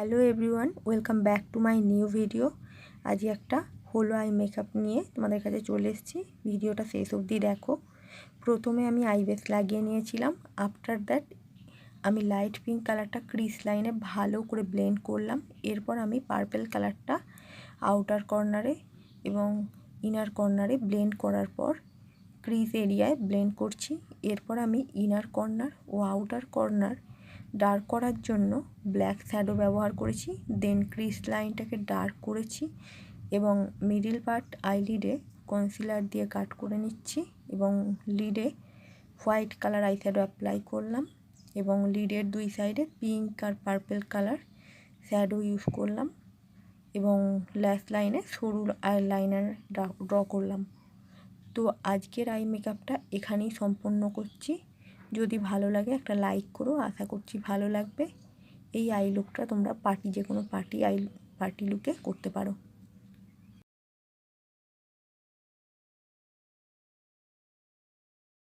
Hello everyone, welcome back to my new video. আজ একটা হলো আই মেকআপ নিয়ে তোমাদের কাছে চলে এসেছি। ভিডিওটা শেষ অবধি দেখো। প্রথমে আমি আই বেস লাগিয়ে নিয়েছিলাম। আফটার দ্যাট আমি লাইট পিঙ্ক কালারটা ক্রিস লাইনে ভালো করে ব্লেন্ড করলাম। এরপর আমি পার্পেল কালারটা আউটার কর্নারে এবং ইনার কর্নারে ব্লেন্ড করার পর ক্রিস এরিয়ায় ব্লেন্ড করছি। এরপর আমি ইনার কর্নার ও আউটার কর্নার ডার্ক করার জন্য ব্ল্যাক শ্যাডো ব্যবহার করেছি। দেন ক্রিস লাইনটাকে ডার্ক করেছি এবং মিডিল পার্ট আইলিডে কনসিলার দিয়ে কাট করে নিচ্ছি এবং লিডে white colour eye shadow apply করলাম এবং লিডের দুই সাইডে পিঙ্ক আর পার্পেল কালার শ্যাডো ইউজ করলাম এবং ল্যাশ লাইনে সরু আই লাইনার ড্র করলাম। তো আজকের আই মেকআপটা এখানেই সম্পন্ন করছি। যদি ভালো লাগে একটা লাইক করো, আশা করছি ভালো লাগবে। এই আই লুকটা তোমরা যে কোনো পার্টি লুকে করতে পারো।